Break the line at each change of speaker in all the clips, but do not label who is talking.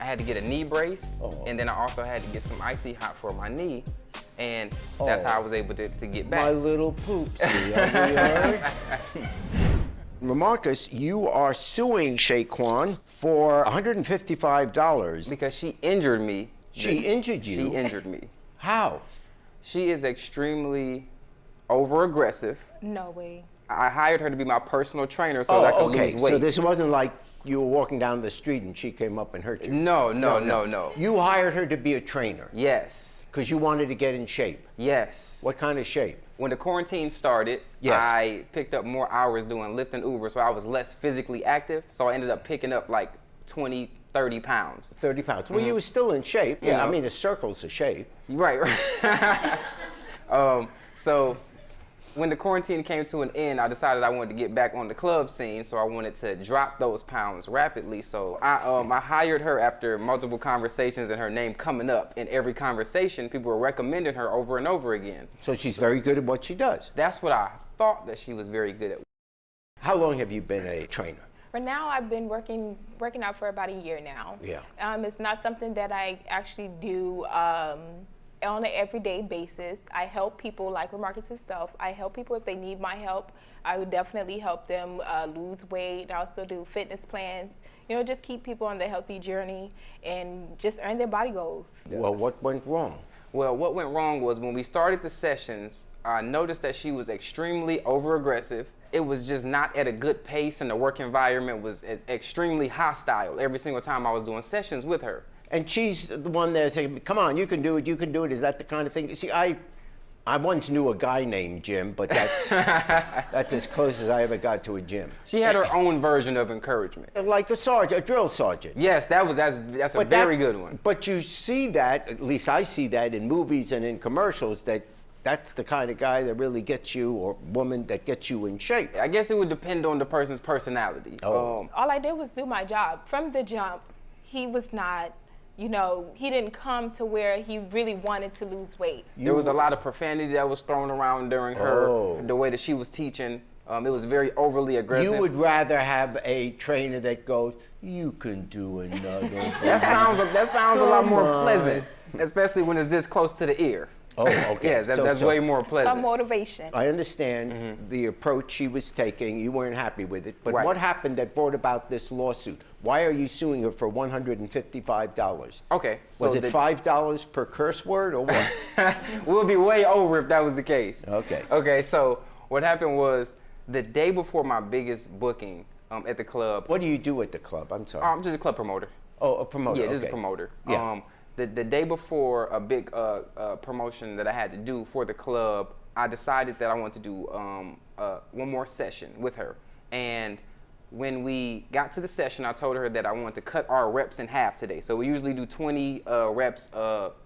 I had to get a knee brace, and then I also had to get some icy hot for my knee, and that's how I was able to get back.
My little poopsie. Remarcus, you are suing Shaquan for $155.
Because she injured me.
She injured you?
She injured me.
How?
She is extremely over-aggressive.
No way.
I hired her to be my personal trainer so that I could lose weight.
So this wasn't like you were walking down the street and she came up and hurt you?
No.
You hired her to be a trainer?
Yes.
Because you wanted to get in shape?
Yes.
What kind of shape?
When the quarantine started, I picked up more hours doing Lyft and Uber, so I was less physically active. So I ended up picking up like 20, 30 pounds.
30 pounds. Well, you were still in shape. Yeah, I mean, a circle's a shape.
Right. So when the quarantine came to an end, I decided I wanted to get back on the club scene, so I wanted to drop those pounds rapidly. So I hired her after multiple conversations and her name coming up. In every conversation, people were recommending her over and over again.
So she's very good at what she does?
That's what I thought that she was very good at.
How long have you been a trainer?
For now, I've been working out for about a year now.
Yeah.
It's not something that I actually do on an everyday basis. I help people like Remarcus himself. I help people if they need my help. I would definitely help them lose weight. I also do fitness plans, you know, just keep people on the healthy journey and just earn their body goals.
Well, what went wrong?
Well, what went wrong was when we started the sessions, I noticed that she was extremely over-aggressive. It was just not at a good pace, and the work environment was extremely hostile every single time I was doing sessions with her.
And she's the one there saying, come on, you can do it, you can do it. Is that the kind of thing? See, I once knew a guy named Jim, but that's as close as I ever got to a Jim.
She had her own version of encouragement.
Like a sergeant, a drill sergeant.
Yes, that's a very good one.
But you see that, at least I see that in movies and in commercials, that's the kind of guy that really gets you, or woman that gets you in shape.
I guess it would depend on the person's personality.
All I did was do my job. From the jump, he was not, you know, he didn't come to where he really wanted to lose weight.
There was a lot of profanity that was thrown around during the way that she was teaching. It was very overly aggressive.
You would rather have a trainer that goes, you can do another.
That sounds a lot more pleasant, especially when it's this close to the ear.
Oh, okay.
Yes, that's way more pleasant.
A motivation.
I understand the approach she was taking. You weren't happy with it. But
Right.
what happened that brought about this lawsuit? Why are you suing her for $155?
Okay. So
Was it $5 per curse word or what?
We'll be way over if that was the case.
Okay.
Okay, so what happened was the day before my biggest booking at the club.
What do you do at the club? I'm sorry.
I'm just a club promoter.
Oh, a promoter.
Yeah,
okay.
just a promoter.
Yeah.
The day before a big promotion that I had to do for the club, I decided that I wanted to do one more session with her. And when we got to the session, I told her that I wanted to cut our reps in half today. So we usually do 20 reps,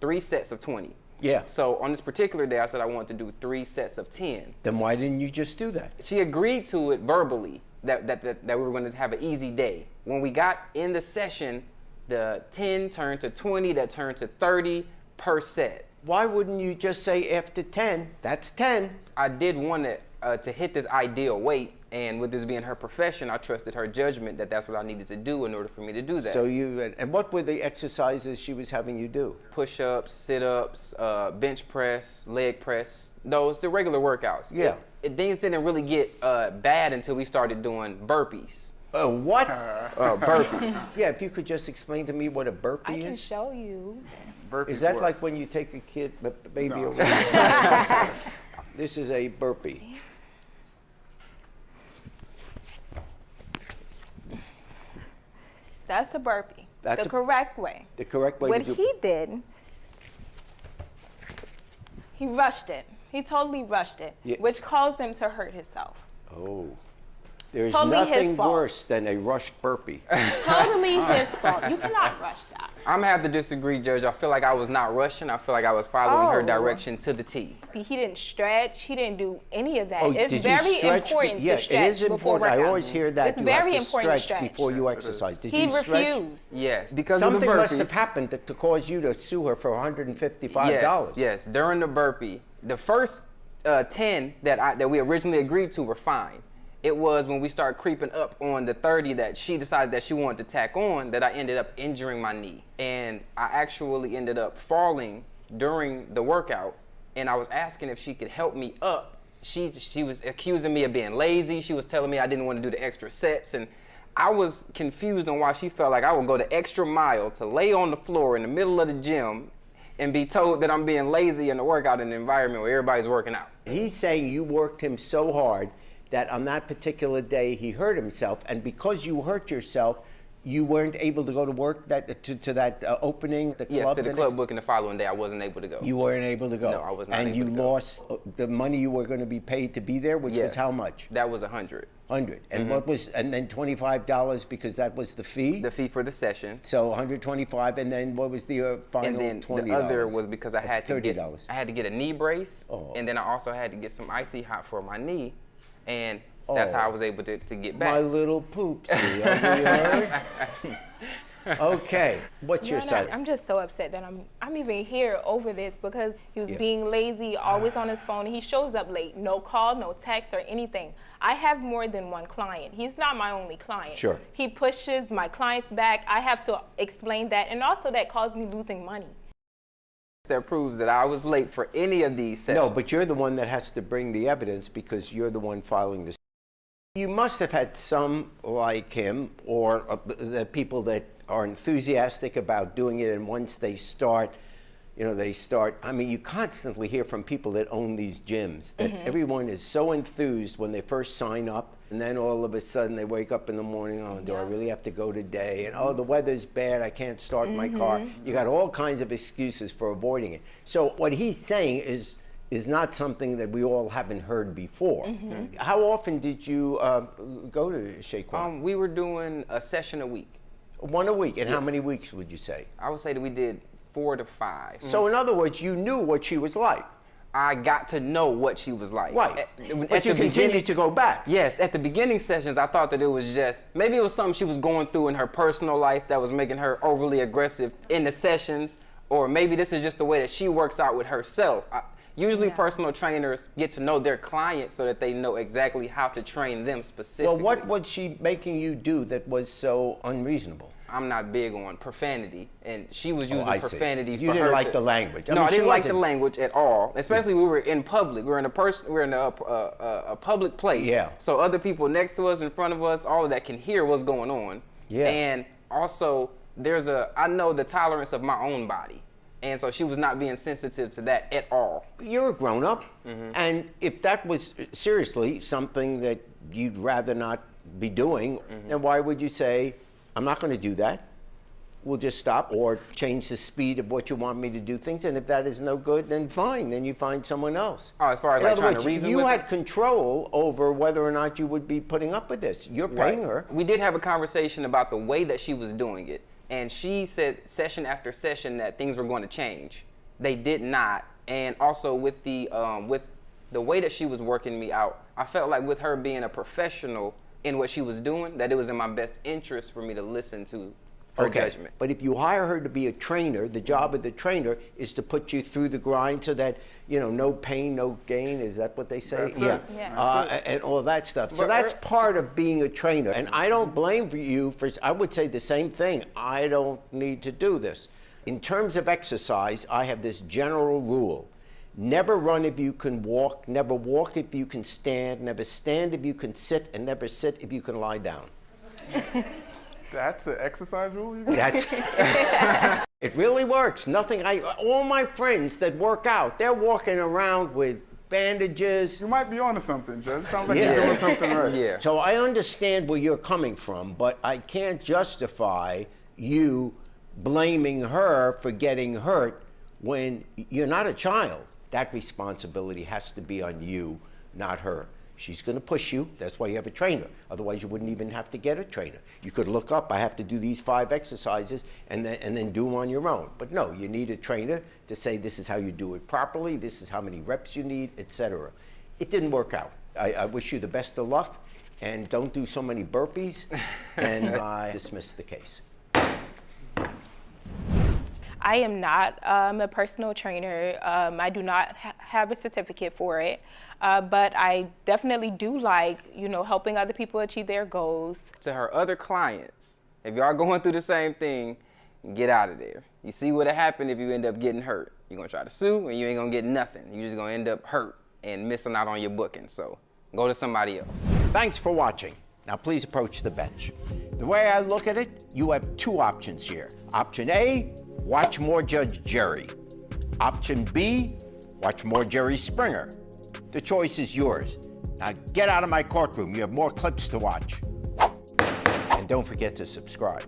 3 sets of 20.
Yeah.
So on this particular day, I said I wanted to do 3 sets of 10.
Then why didn't you just do that?
She agreed to it verbally, that we were going to have an easy day. When we got in the session, the 10 turned to 20, that turned to 30 per set.
Why wouldn't you just say after 10, that's 10?
I did want to hit this ideal weight, and with this being her profession, I trusted her judgment that that's what I needed to do in order for me to do that.
So and what were the exercises she was having you do?
Push-ups, sit-ups, bench press, leg press, the regular workouts.
Yeah.
Things didn't really get bad until we started doing burpees.
What?
Burpees.
Yeah, if you could just explain to me what a burpee
I can
is.
show you.
Burpees
Is that
work.
like when you take a kid, baby
No.
away? This is a burpee.
That's a burpee.
That's
the correct way.
The correct way
What
to do
he did, he rushed it. He totally rushed it,
Yeah.
which caused him to hurt himself.
Oh. There's
Totally his
nothing
fault.
worse than a rushed burpee.
Totally his fault. You cannot rush that.
I'm gonna have to disagree, Judge. I feel like I was not rushing. I feel like I was following her
Oh.
direction to the T.
He didn't stretch. He didn't do any of that.
Oh,
It's
did you
very
stretch?
important
Yeah,
to stretch
it is
before
important. I
workout.
always hear that
It's
you
very
have to
important to
stretch
stretch.
before you
Yes, it
exercise. Did
He
you stretch?
refused.
Yes, because
Something
of the
must
burpees.
have happened to cause you to sue her for $155.
Yes, during the burpee. The first 10 that we originally agreed to were fine. It was when we started creeping up on the 30 that she decided that she wanted to tack on that I ended up injuring my knee. And I actually ended up falling during the workout, and I was asking if she could help me up. She was accusing me of being lazy. She was telling me I didn't want to do the extra sets, and I was confused on why she felt like I would go the extra mile to lay on the floor in the middle of the gym and be told that I'm being lazy in the workout in an environment where everybody's working out.
He's saying you worked him so hard that on that particular day he hurt himself, and because you hurt yourself, you weren't able to go to work to that opening, the club?
Yes, to the club booking the following day, I wasn't able to go.
You weren't able to go?
No, I was not
and
able
you
to go.
lost the money you were going to be paid to be there, which
Yes.
was how much?
That was $100.
$100. And what was, and then $25 because that was the fee?
The fee for the session.
So $125, and then what was the final
And then
$20?
the other was because I had to get
$30.
I had to get a knee brace,
Oh.
and then I also had to get some icy hot for my knee, and that's how I was able to get back.
My little poopsie. Okay, what's your side?
I'm just so upset that I'm even here over this because he was being lazy, always on his phone. He shows up late, no call, no text or anything. I have more than one client. He's not my only client.
Sure.
He pushes my clients back. I have to explain that, and also that caused me losing money.
That proves that I was late for any of these sessions.
No, but you're the one that has to bring the evidence because you're the one filing this. You must have had some like him or the people that are enthusiastic about doing it, and once they start, I mean, you constantly hear from people that own these gyms that everyone is so enthused when they first sign up, and then all of a sudden they wake up in the morning, oh, do I really have to go today? And oh, the weather's bad, I can't start my car. You got all kinds of excuses for avoiding it. So what he's saying is not something that we all haven't heard before. How often did you go to Shaquan?
We were doing a session a week.
One a week. And how many weeks would you say?
I would say that we did 4 to 5.
So in other words, you knew what she was like.
I got to know what she was like.
Right.
At
But you
the
continued
beginning-
to go back.
Yes, at the beginning sessions, I thought that it was just, maybe it was something she was going through in her personal life that was making her overly aggressive in the sessions, or maybe this is just the way that she works out with herself. Usually personal trainers get to know their clients so that they know exactly how to train them specifically.
Well, what was she making you do that was so unreasonable?
I'm not big on profanity, and she was using
I see.
profanity
You
for
didn't
her
like
to-
the language. I
No,
mean,
I
she
didn't like the
wasn't-
language at all. Especially we were in public. We were in a public place.
Yeah.
So other people next to us, in front of us, all of that can hear what's going on.
Yeah.
And also, I know the tolerance of my own body. And so she was not being sensitive to that at all.
You're a grown-up, and if that was seriously something that you'd rather not be doing, then why would you say, I'm not going to do that? We'll just stop or change the speed of what you want me to do things, and if that is no good, then fine, then you find someone else.
Oh, as far as
In
like
other
trying
words,
to reason
you
with
had
her?
control over whether or not you would be putting up with this. You're paying her.
We did have a conversation about the way that she was doing it. And she said session after session that things were going to change. They did not. And also with the way that she was working me out, I felt like with her being a professional in what she was doing, that it was in my best interest for me to listen to her judgment.
But if you hire her to be a trainer, the job of the trainer is to put you through the grind so that, no pain, no gain. Is that what they say?
That's it.
Yeah.
And all that stuff. So
But
that's part of being a trainer. And I don't blame you for, I would say the same thing. I don't need to do this. In terms of exercise, I have this general rule. Never run if you can walk, never walk if you can stand, never stand if you can sit, and never sit if you can lie down.
That's an exercise rule? You got?
That's it really works. All my friends that work out, they're walking around with bandages.
You might be onto something, Judge. Sounds like
Yeah.
you're doing something right.
Yeah.
So I understand where you're coming from, but I can't justify you blaming her for getting hurt when you're not a child. That responsibility has to be on you, not her. She's going to push you. That's why you have a trainer. Otherwise, you wouldn't even have to get a trainer. You could look up, I have to do these 5 exercises, and then do them on your own. But no, you need a trainer to say this is how you do it properly, this is how many reps you need, etc. It didn't work out. I wish you the best of luck, and don't do so many
I am not a personal trainer. I do not have a certificate for it, but I definitely do like, you know, helping other people achieve their goals.
To her other clients, if y'all going through the same thing, get out of there. You see what'll happen if you end up getting hurt. You're gonna try to sue and you ain't gonna get nothing. You're just gonna end up hurt and missing out on your booking. So go to somebody else.
Thanks for watching. Now please approach the bench. The way I look at it, you have two options here. Option A, watch more Judge Jerry. Option B, watch more Jerry Springer. The choice is yours. Now get out of my courtroom. You have more clips to watch. And don't forget to subscribe.